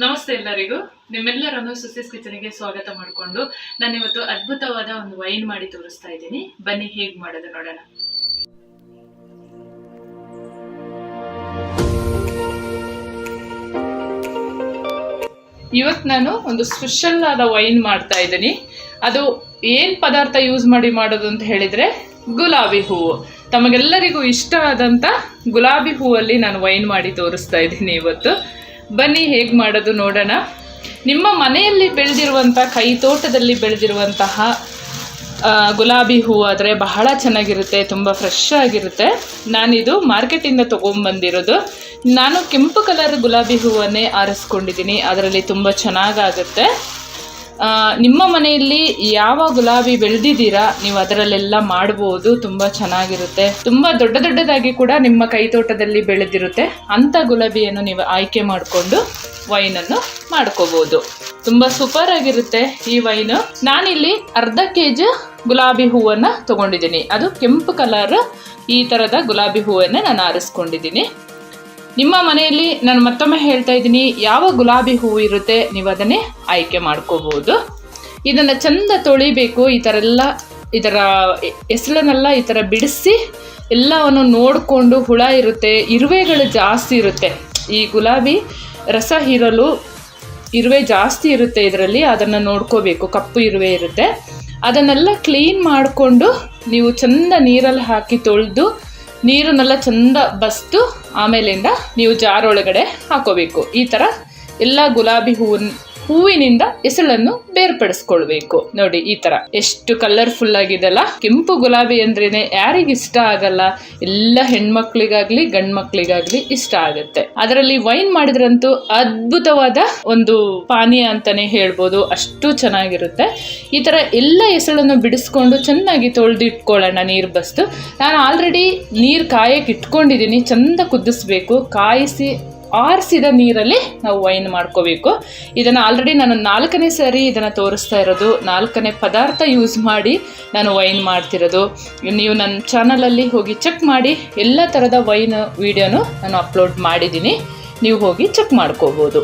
ನಮಸ್ತೆ ಎಲ್ಲರಿಗೂ. ನಿಮ್ಮೆಲ್ಲರನ್ನು ಸುಸಿಸ್ ಕಿಚನ್ಗೆ ಸ್ವಾಗತ ಮಾಡಿಕೊಂಡು ನಾನಿವತ್ತು ಅದ್ಭುತವಾದ ಒಂದು ವೈನ್ ಮಾಡಿ ತೋರಿಸ್ತಾ ಇದ್ದೀನಿ. ಬನ್ನಿ ಹೇಗೆ ಮಾಡೋದು ನೋಡೋಣ. ಇವತ್ತು ನಾನು ಒಂದು ಸ್ಪೆಷಲ್ ಆದ ವೈನ್ ಮಾಡ್ತಾ ಇದ್ದೀನಿ. ಅದು ಏನು ಪದಾರ್ಥ ಯೂಸ್ ಮಾಡಿ ಮಾಡೋದು ಅಂತ ಹೇಳಿದರೆ ಗುಲಾಬಿ ಹೂವು. ತಮಗೆಲ್ಲರಿಗೂ ಇಷ್ಟ ಆದಂಥ ಗುಲಾಬಿ ಹೂವಲ್ಲಿ ನಾನು ವೈನ್ ಮಾಡಿ ತೋರಿಸ್ತಾ ಇದ್ದೀನಿ ಇವತ್ತು. ಬನ್ನಿ ಹೇಗೆ ಮಾಡೋದು ನೋಡೋಣ. ನಿಮ್ಮ ಮನೆಯಲ್ಲಿ ಬೆಳೆದಿರುವಂಥ ಕೈ ತೋಟದಲ್ಲಿ ಬೆಳೆದಿರುವಂತಹ ಗುಲಾಬಿ ಹೂವು ಆದರೆ ಬಹಳ ಚೆನ್ನಾಗಿರುತ್ತೆ, ತುಂಬ ಫ್ರೆಶ್ ಆಗಿರುತ್ತೆ. ನಾನಿದು ಮಾರ್ಕೆಟಿಂದ ತೊಗೊಂಬಂದಿರೋದು. ನಾನು ಕೆಂಪು ಕಲರ್ ಗುಲಾಬಿ ಹೂವನ್ನೇ ಆರಿಸ್ಕೊಂಡಿದ್ದೀನಿ, ಅದರಲ್ಲಿ ತುಂಬ ಚೆನ್ನಾಗಾಗುತ್ತೆ. ನಿಮ್ಮ ಮನೆಯಲ್ಲಿ ಯಾವ ಗುಲಾಬಿ ಬೆಳೆದಿದ್ದೀರಾ ನೀವು ಅದರಲ್ಲೆಲ್ಲ ಮಾಡ್ಬೋದು, ತುಂಬ ಚೆನ್ನಾಗಿರುತ್ತೆ. ತುಂಬ ದೊಡ್ಡದಾಗಿ ಕೂಡ ನಿಮ್ಮ ಕೈ ತೋಟದಲ್ಲಿ ಬೆಳೆದಿರುತ್ತೆ. ಅಂಥ ಗುಲಾಬಿಯನ್ನು ನೀವು ಆಯ್ಕೆ ಮಾಡಿಕೊಂಡು ವೈನನ್ನು ಮಾಡ್ಕೋಬೋದು. ತುಂಬ ಸೂಪರ್ ಆಗಿರುತ್ತೆ ಈ ವೈನು. ನಾನಿಲ್ಲಿ ಅರ್ಧ kg ಗುಲಾಬಿ ಹೂವನ್ನು ತೊಗೊಂಡಿದ್ದೀನಿ. ಅದು ಕೆಂಪು ಕಲರ್ ಈ ಥರದ ಗುಲಾಬಿ ಹೂವನ್ನೇ ನಾನು ಆರಿಸ್ಕೊಂಡಿದ್ದೀನಿ. ನಿಮ್ಮ ಮನೆಯಲ್ಲಿ ನಾನು ಮತ್ತೊಮ್ಮೆ ಹೇಳ್ತಾ ಇದ್ದೀನಿ, ಯಾವ ಗುಲಾಬಿ ಹೂವು ಇರುತ್ತೆ ನೀವು ಅದನ್ನೇ ಆಯ್ಕೆ ಮಾಡ್ಕೋಬೋದು. ಇದನ್ನು ಚೆಂದ ತೊಳಿಬೇಕು. ಇದರ ಎಸಳನ್ನೆಲ್ಲ ಈ ಥರ ಬಿಡಿಸಿ ಎಲ್ಲವನ್ನು ನೋಡಿಕೊಂಡು, ಹುಳ ಇರುತ್ತೆ, ಇರುವೆಗಳು ಜಾಸ್ತಿ ಇರುತ್ತೆ. ಈ ಗುಲಾಬಿ ರಸ ಹೀರಲು ಇರುವೆ ಜಾಸ್ತಿ ಇರುತ್ತೆ ಇದರಲ್ಲಿ, ಅದನ್ನು ನೋಡ್ಕೋಬೇಕು. ಕಪ್ಪು ಇರುವೆ ಇರುತ್ತೆ, ಅದನ್ನೆಲ್ಲ ಕ್ಲೀನ್ ಮಾಡಿಕೊಂಡು ನೀವು ಚೆಂದ ನೀರಲ್ಲಿ ಹಾಕಿ ತೊಳೆದು ನೀರನ್ನೆಲ್ಲ ಚೆಂದ ಬಸ್ತು ಆಮೇಲಿಂದ ನೀವು ಜಾರ್ ಒಳಗಡೆ ಹಾಕೋಬೇಕು. ಈ ಥರ ಎಲ್ಲ ಗುಲಾಬಿ ಹೂವಿನಿಂದ ಎಸಳನ್ನು ಬೇರ್ಪಡಿಸ್ಕೊಳ್ಬೇಕು. ನೋಡಿ ಈ ಥರ ಎಷ್ಟು ಕಲರ್ಫುಲ್ ಆಗಿದೆಲ್ಲ. ಕೆಂಪು ಗುಲಾಬಿ ಅಂದ್ರೇನೆ ಯಾರಿಗೆ ಇಷ್ಟ ಆಗಲ್ಲ? ಎಲ್ಲ ಹೆಣ್ಮಕ್ಳಿಗಾಗ್ಲಿ ಗಂಡು ಮಕ್ಳಿಗಾಗ್ಲಿ ಇಷ್ಟ ಆಗುತ್ತೆ. ಅದರಲ್ಲಿ ವೈನ್ ಮಾಡಿದ್ರಂತೂ ಅದ್ಭುತವಾದ ಒಂದು ಪಾನೀಯ ಅಂತಾನೆ ಹೇಳ್ಬೋದು, ಅಷ್ಟು ಚೆನ್ನಾಗಿರುತ್ತೆ. ಈ ಥರ ಎಲ್ಲ ಎಸಳನ್ನು ಬಿಡಿಸ್ಕೊಂಡು ಚೆನ್ನಾಗಿ ತೊಳೆದು ಇಟ್ಕೊಳ್ಳೋಣ ನೀರು ಬಸ್ತು. ನಾನು ಆಲ್ರೆಡಿ ನೀರು ಕಾಯಕ್ಕೆ ಇಟ್ಕೊಂಡಿದ್ದೀನಿ. ಚೆಂದ ಕುದಿಸ್ಬೇಕು. ಕಾಯಿಸಿ ಆರಿಸಿದ ನೀರಲ್ಲಿ ನಾವು ವೈನ್ ಮಾಡ್ಕೋಬೇಕು. ಇದನ್ನು ಆಲ್ರೆಡಿ ನಾನು 4ನೇ ಸರಿ ಇದನ್ನು ತೋರಿಸ್ತಾ ಇರೋದು. 4ನೇ ಪದಾರ್ಥ ಯೂಸ್ ಮಾಡಿ ನಾನು ವೈನ್ ಮಾಡ್ತಿರೋದು. ನೀವು ನನ್ನ ಚಾನಲಲ್ಲಿ ಹೋಗಿ ಚೆಕ್ ಮಾಡಿ. ಎಲ್ಲ ಥರದ ವೈನ್ ವಿಡಿಯೋನು ನಾನು ಅಪ್ಲೋಡ್ ಮಾಡಿದ್ದೀನಿ, ನೀವು ಹೋಗಿ ಚೆಕ್ ಮಾಡ್ಕೋಬೋದು.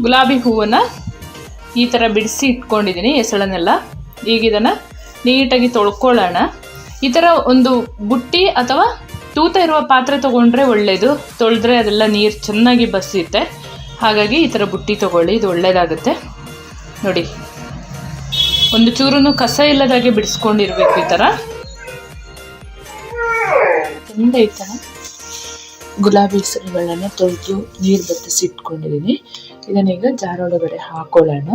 ಗುಲಾಬಿ ಹೂವನ್ನು ಈ ಥರ ಬಿಡಿಸಿ ಇಟ್ಕೊಂಡಿದ್ದೀನಿ ಎಸಳನ್ನೆಲ್ಲ. ಈಗ ಇದನ್ನು ನೀಟಾಗಿ ತೊಳ್ಕೊಳ್ಳೋಣ. ಈ ಥರ ಒಂದು ಬುಟ್ಟಿ ಅಥವಾ ತೂತ ಇರುವ ಪಾತ್ರೆ ತೊಗೊಂಡ್ರೆ ಒಳ್ಳೆಯದು. ತೊಳೆದ್ರೆ ಅದೆಲ್ಲ ನೀರು ಚೆನ್ನಾಗಿ ಬಸಿಯುತ್ತೆ. ಹಾಗಾಗಿ ಈ ಥರ ಬುಟ್ಟಿ ತೊಗೊಳ್ಳಿ, ಇದು ಒಳ್ಳೆಯದಾಗುತ್ತೆ. ನೋಡಿ, ಒಂದು ಚೂರು ಕಸ ಇಲ್ಲದಾಗೆ ಬಿಡಿಸ್ಕೊಂಡಿರ್ಬೇಕು. ಈ ಥರ ಚೆಂದ ಈ ಥರ ಗುಲಾಬಿ ಹೆಸರುಗಳನ್ನು ತೊಳೆದು ನೀರು ಬತ್ತಿಸಿ ಇಟ್ಕೊಂಡಿದ್ದೀನಿ. ಇದನ್ನೀಗ ಜಾರೊಳಗಡೆ ಹಾಕೊಳ್ಳೋಣ.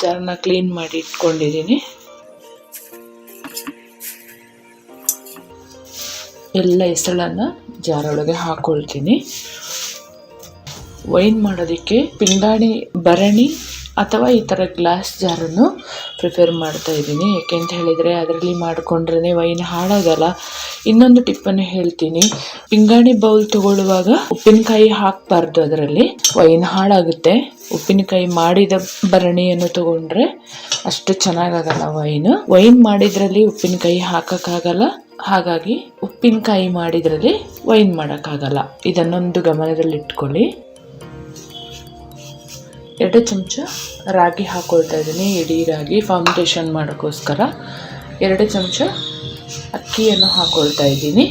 ಜಾರನ್ನ ಕ್ಲೀನ್ ಮಾಡಿ ಇಟ್ಕೊಂಡಿದ್ದೀನಿ. ಎಲ್ಲ ಎಸಳನ್ನು ಜಾರೊಳಗೆ ಹಾಕ್ಕೊಳ್ತೀನಿ. ವೈನ್ ಮಾಡೋದಕ್ಕೆ ಪಿಂಗಾಣಿ ಭರಣಿ ಅಥವಾ ಈ ಥರ ಗ್ಲಾಸ್ ಜಾರನ್ನು ಪ್ರಿಫರ್ ಮಾಡ್ತಾ ಇದ್ದೀನಿ. ಯಾಕೆಂತ ಹೇಳಿದರೆ ಅದರಲ್ಲಿ ಮಾಡಿಕೊಂಡ್ರೆ ವೈನ್ ಹಾಳಾಗಲ್ಲ. ಇನ್ನೊಂದು ಟಿಪ್ಪನ್ನು ಹೇಳ್ತೀನಿ, ಪಿಂಗಾಣಿ ಬೌಲ್ ತಗೊಳ್ಳುವಾಗ ಉಪ್ಪಿನಕಾಯಿ ಹಾಕಬಾರ್ದು, ಅದರಲ್ಲಿ ವೈನ್ ಹಾಳಾಗುತ್ತೆ. ಉಪ್ಪಿನಕಾಯಿ ಮಾಡಿದ ಭರಣಿಯನ್ನು ತಗೊಂಡ್ರೆ ಅಷ್ಟು ಚೆನ್ನಾಗಾಗಲ್ಲ ವೈನ್ ಮಾಡಿದ್ರಲ್ಲಿ ಉಪ್ಪಿನಕಾಯಿ ಹಾಕೋಕ್ಕಾಗಲ್ಲ. ಹಾಗಾಗಿ ಉಪ್ಪಿನಕಾಯಿ ಮಾಡಿದ್ರಲ್ಲಿ ವೈನ್ ಮಾಡೋಕ್ಕಾಗಲ್ಲ. ಇದನ್ನೊಂದು ಗಮನದಲ್ಲಿಟ್ಕೊಳ್ಳಿ. 2 ಚಮಚ ರಾಗಿ ಹಾಕೊಳ್ತಾ ಇದ್ದೀನಿ, ಇಡೀ ರಾಗಿ ಫಾರ್ಮೆಂಟೇಷನ್ ಮಾಡೋಕ್ಕೋಸ್ಕರ. 2 ಚಮಚ ಅಕ್ಕಿಯನ್ನು ಹಾಕೊಳ್ತಾ ಇದ್ದೀನಿ.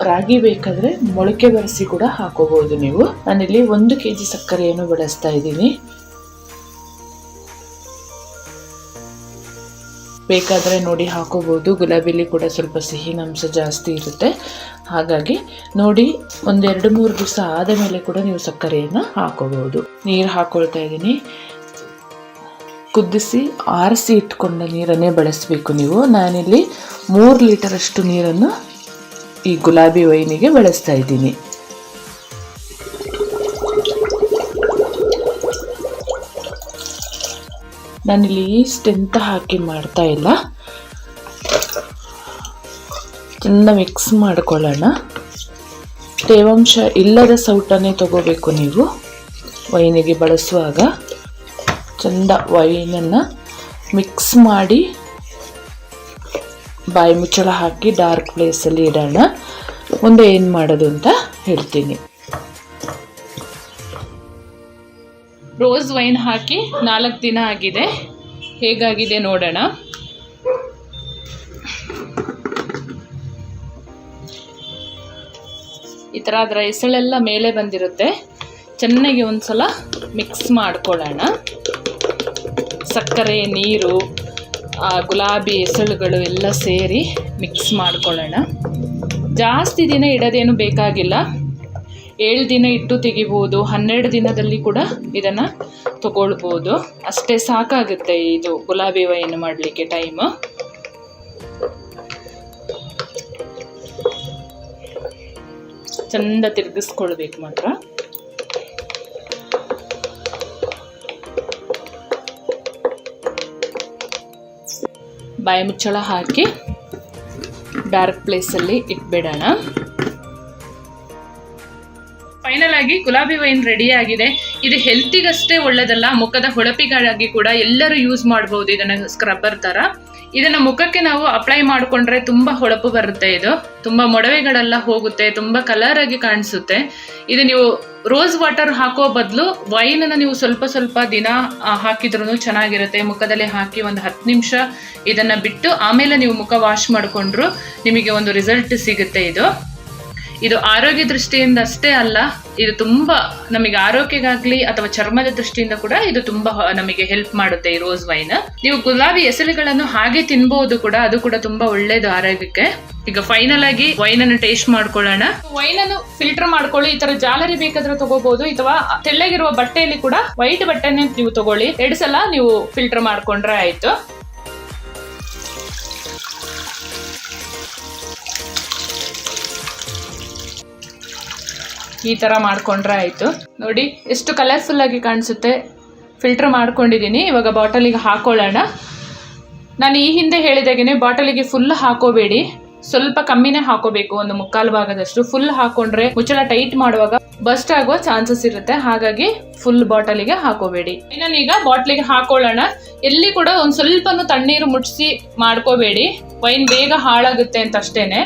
ರಾಗಿ ಬೇಕಾದರೆ ಮೊಳಕೆ ಬರಿಸಿ ಕೂಡ ಹಾಕೋಬಹುದು ನೀವು. ನಾನಿಲ್ಲಿ 1 kg ಸಕ್ಕರೆಯನ್ನು ಬಳಸ್ತಾ ಇದ್ದೀನಿ. ಬೇಕಾದರೆ ನೋಡಿ ಹಾಕೋಬಹುದು. ಗುಲಾಬಿಲಿ ಕೂಡ ಸ್ವಲ್ಪ ಸಿಹಿನಂಶ ಜಾಸ್ತಿ ಇರುತ್ತೆ. ಹಾಗಾಗಿ ನೋಡಿ, 1-2-3 ದಿವಸ ಆದ ಮೇಲೆ ಕೂಡ ನೀವು ಸಕ್ಕರೆಯನ್ನು ಹಾಕೋಬಹುದು. ನೀರು ಹಾಕೊಳ್ತಾ ಇದ್ದೀನಿ. ಕುದಿಸಿ ಆರಿಸಿ ಇಟ್ಕೊಂಡ ನೀರನ್ನೇ ಬಳಸಬೇಕು ನೀವು. ನಾನಿಲ್ಲಿ 3 ಲೀಟರಷ್ಟು ನೀರನ್ನು ಈ ಗುಲಾಬಿ ವೈನಿಗೆ ಬಳಸ್ತಾ ಇದ್ದೀನಿ. ನಾನಿಲ್ಲಿ ಈಸ್ಟ್ ಎಂತ ಹಾಕಿ ಮಾಡ್ತಾ ಇಲ್ಲ. ಚೆನ್ನಾಗಿ ಮಿಕ್ಸ್ ಮಾಡ್ಕೊಳ್ಳೋಣ. ತೇವಾಂಶ ಇಲ್ಲದ ಸೌಟನ್ನೇ ತಗೋಬೇಕು ನೀವು ವೈನಿಗೆ ಬಳಸುವಾಗ. ಚೆಂದ ವೈನನ್ನು ಮಿಕ್ಸ್ ಮಾಡಿ ಬಾಯಿ ಮುಚ್ಚಳ ಹಾಕಿ ಡಾರ್ಕ್ ಪ್ಲೇಸಲ್ಲಿ ಇಡೋಣ. ಮುಂದೆ ಏನು ಮಾಡೋದು ಅಂತ ಹೇಳ್ತೀನಿ. ರೋಸ್ ವೈನ್ ಹಾಕಿ 4 ದಿನ ಆಗಿದೆ. ಹೇಗಾಗಿದೆ ನೋಡೋಣ. ಈ ಥರ ಅದರ ಎಸಳೆಲ್ಲ ಮೇಲೆ ಬಂದಿರುತ್ತೆ. ಚೆನ್ನಾಗಿ ಒಂದ್ಸಲ ಮಿಕ್ಸ್ ಮಾಡ್ಕೊಳ್ಳೋಣ. ಸಕ್ಕರೆ, ನೀರು, ಗುಲಾಬಿ ಎಸಳುಗಳು ಎಲ್ಲ ಸೇರಿ ಮಿಕ್ಸ್ ಮಾಡ್ಕೊಳ್ಳೋಣ. ಜಾಸ್ತಿ ದಿನ ಇಡೋದೇನು ಬೇಕಾಗಿಲ್ಲ. 7 ದಿನ ಇಟ್ಟು ತೆಗಿಬೋದು, 12 ದಿನದಲ್ಲಿ ಕೂಡ ಇದನ್ನು ತಗೊಳ್ಬೋದು. ಅಷ್ಟೇ ಸಾಕಾಗುತ್ತೆ ಇದು ಗುಲಾಬಿ ವೈನ್ ಮಾಡಲಿಕ್ಕೆ ಟೈಮು. ಚಂದ ತಿರುಗಿಸ್ಕೊಳ್ಬೇಕು ಮಾತ್ರ. ಬಾಯಿ ಮುಚ್ಚಳ ಹಾಕಿ ಡಾರ್ಕ್ ಪ್ಲೇಸಲ್ಲಿ ಇಟ್ಬಿಡೋಣ. ಫೈನಲ್ ಆಗಿ ಗುಲಾಬಿ ವೈನ್ ರೆಡಿ ಆಗಿದೆ. ಇದು ಹೆಲ್ತಿಗಷ್ಟೇ ಒಳ್ಳೆದಲ್ಲ, ಮುಖದ ಹೊಳಪಿಗಾಗಿ ಕೂಡ ಎಲ್ಲರೂ ಯೂಸ್ ಮಾಡ್ಬೋದು. ಇದನ್ನು ಸ್ಕ್ರಬ್ಬರ್ ಥರ ಇದನ್ನು ಮುಖಕ್ಕೆ ನಾವು ಅಪ್ಲೈ ಮಾಡಿಕೊಂಡ್ರೆ ತುಂಬ ಹೊಳಪು ಬರುತ್ತೆ. ಇದು ತುಂಬ ಮೊಡವೆಗಳೆಲ್ಲ ಹೋಗುತ್ತೆ, ತುಂಬ ಕಲರ್ ಆಗಿ ಕಾಣಿಸುತ್ತೆ. ಇದು ನೀವು ರೋಸ್ ವಾಟರ್ ಹಾಕೋ ಬದಲು ವೈನನ್ನು ನೀವು ಸ್ವಲ್ಪ ಸ್ವಲ್ಪ ದಿನ ಹಾಕಿದ್ರೂ ಚೆನ್ನಾಗಿರುತ್ತೆ. ಮುಖದಲ್ಲಿ ಹಾಕಿ ಒಂದು 10 ನಿಮಿಷ ಇದನ್ನು ಬಿಟ್ಟು ಆಮೇಲೆ ನೀವು ಮುಖ ವಾಶ್ ಮಾಡಿಕೊಂಡ್ರು ನಿಮಗೆ ಒಂದು ರಿಸಲ್ಟ್ ಸಿಗುತ್ತೆ. ಇದು ಆರೋಗ್ಯ ದೃಷ್ಟಿಯಿಂದ ಅಷ್ಟೇ ಅಲ್ಲ, ಇದು ತುಂಬ ನಮಗೆ ಆರೋಗ್ಯಕ್ಕಾಗಲಿ ಅಥವಾ ಚರ್ಮದ ದೃಷ್ಟಿಯಿಂದ ಕೂಡ ಇದು ತುಂಬ ನಮಗೆ ಹೆಲ್ಪ್ ಮಾಡುತ್ತೆ ಈ ರೋಸ್ ವೈನ್. ನೀವು ಗುಲಾಬಿ ಎಸಳುಗಳನ್ನು ಹಾಗೆ ತಿನ್ಬಹುದು ಕೂಡ, ಅದು ಕೂಡ ತುಂಬಾ ಒಳ್ಳೇದು ಆರೋಗ್ಯಕ್ಕೆ. ಈಗ ಫೈನಲ್ ಆಗಿ ವೈನ್ ಅನ್ನು ಟೇಸ್ಟ್ ಮಾಡ್ಕೊಳ್ಳೋಣ. ವೈನ್ ಅನ್ನು ಫಿಲ್ಟರ್ ಮಾಡ್ಕೊಳ್ಳಿ. ಈ ತರ ಜಾಲರಿ ಬೇಕಾದ್ರೆ ತಗೋಬಹುದು, ಅಥವಾ ತೆಳ್ಳಗಿರುವ ಬಟ್ಟೆಯಲ್ಲಿ ಕೂಡ ವೈಟ್ ಬಟ್ಟೆನೆ ನೀವು ತಗೊಳ್ಳಿ. 2 ಸಲ ನೀವು ಫಿಲ್ಟರ್ ಮಾಡ್ಕೊಂಡ್ರೆ ಆಯ್ತು. ಈ ಥರ ಮಾಡ್ಕೊಂಡ್ರೆ ಆಯಿತು. ನೋಡಿ ಎಷ್ಟು ಕಲರ್ಫುಲ್ ಆಗಿ ಕಾಣಿಸುತ್ತೆ. ಫಿಲ್ಟರ್ ಮಾಡ್ಕೊಂಡಿದ್ದೀನಿ. ಇವಾಗ ಬಾಟಲಿಗೆ ಹಾಕೊಳ್ಳೋಣ. ನಾನು ಈ ಹಿಂದೆ ಹೇಳಿದಾಗೇ ಬಾಟಲಿಗೆ ಫುಲ್ ಹಾಕೋಬೇಡಿ, ಸ್ವಲ್ಪ ಕಮ್ಮಿನೇ ಹಾಕೋಬೇಕು. ಒಂದು 3/4 ಭಾಗದಷ್ಟು. ಫುಲ್ ಹಾಕೊಂಡ್ರೆ ಮುಚ್ಚಳ ಟೈಟ್ ಮಾಡುವಾಗ ಬಸ್ಟ್ ಆಗುವ ಚಾನ್ಸಸ್ ಇರುತ್ತೆ. ಹಾಗಾಗಿ ಫುಲ್ ಬಾಟಲಿಗೆ ಹಾಕೋಬೇಡಿ. ಈಗ ಬಾಟ್ಲಿಗೆ ಹಾಕೊಳ್ಳೋಣ. ಎಲ್ಲಿ ಕೂಡ ಒಂದು ಸ್ವಲ್ಪನೂ ತಣ್ಣೀರು ಮುಟ್ಟಿಸಿ ಮಾಡ್ಕೋಬೇಡಿ, ವೈನ್ ಬೇಗ ಹಾಳಾಗುತ್ತೆ ಅಂತ ಅಷ್ಟೇನೆ.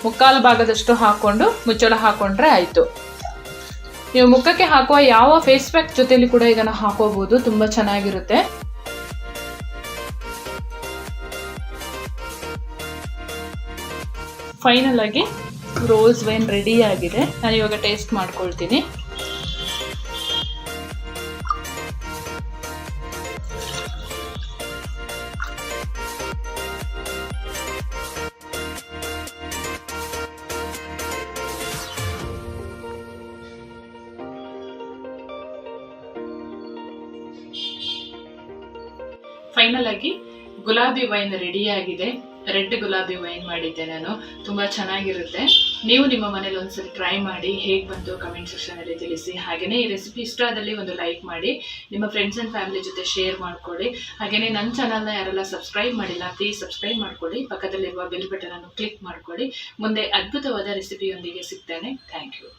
ಮುಕ್ಕಾಲು ಭಾಗದಷ್ಟು ಹಾಕೊಂಡು ಮುಚ್ಚಳ ಹಾಕೊಂಡ್ರೆ ಆಯ್ತು. ನೀವು ಮುಖಕ್ಕೆ ಹಾಕುವ ಯಾವ ಫೇಸ್ ಪ್ಯಾಕ್ ಜೊತೆಲಿ ಕೂಡ ಇದನ್ನು ಹಾಕೋಬಹುದು, ತುಂಬಾ ಚೆನ್ನಾಗಿರುತ್ತೆ. ಫೈನಲ್ ಆಗಿ ರೋಸ್ ವೈನ್ ರೆಡಿ ಆಗಿದೆ. ನಾನು ಇವಾಗ ಟೇಸ್ಟ್ ಮಾಡ್ಕೊಳ್ತೀನಿ. ಫೈನಲ್ ಆಗಿ ಗುಲಾಬಿ ವೈನ್ ರೆಡಿ ಆಗಿದೆ. ರೆಡ್ ಗುಲಾಬಿ ವೈನ್ ಮಾಡಿದ್ದೆ ನಾನು. ತುಂಬ ಚೆನ್ನಾಗಿರುತ್ತೆ. ನೀವು ನಿಮ್ಮ ಮನೇಲಿ ಒಂದ್ಸರಿ ಟ್ರೈ ಮಾಡಿ, ಹೇಗೆ ಬಂತು ಕಮೆಂಟ್ ಸೆಕ್ಷನಲ್ಲಿ ತಿಳಿಸಿ. ಹಾಗೆಯೇ ಈ ರೆಸಿಪಿ ಇಷ್ಟ ಆದಲ್ಲಿ ಒಂದು ಲೈಕ್ ಮಾಡಿ, ನಿಮ್ಮ ಫ್ರೆಂಡ್ಸ್ ಆ್ಯಂಡ್ ಫ್ಯಾಮಿಲಿ ಜೊತೆ ಶೇರ್ ಮಾಡ್ಕೊಳ್ಳಿ. ಹಾಗೆಯೇ ನನ್ನ ಚಾನಲ್ನ ಯಾರೆಲ್ಲ ಸಬ್ಸ್ಕ್ರೈಬ್ ಮಾಡಿಲ್ಲ ಪ್ಲೀಸ್ ಸಬ್ಸ್ಕ್ರೈಬ್ ಮಾಡ್ಕೊಳ್ಳಿ. ಪಕ್ಕದಲ್ಲಿರುವ ಬೆಲ್ ಬಟನ್ ಅನ್ನು ಕ್ಲಿಕ್ ಮಾಡ್ಕೊಳ್ಳಿ. ಮುಂದೆ ಅದ್ಭುತವಾದ ರೆಸಿಪಿಯೊಂದಿಗೆ ಸಿಗ್ತೇನೆ. Thank you.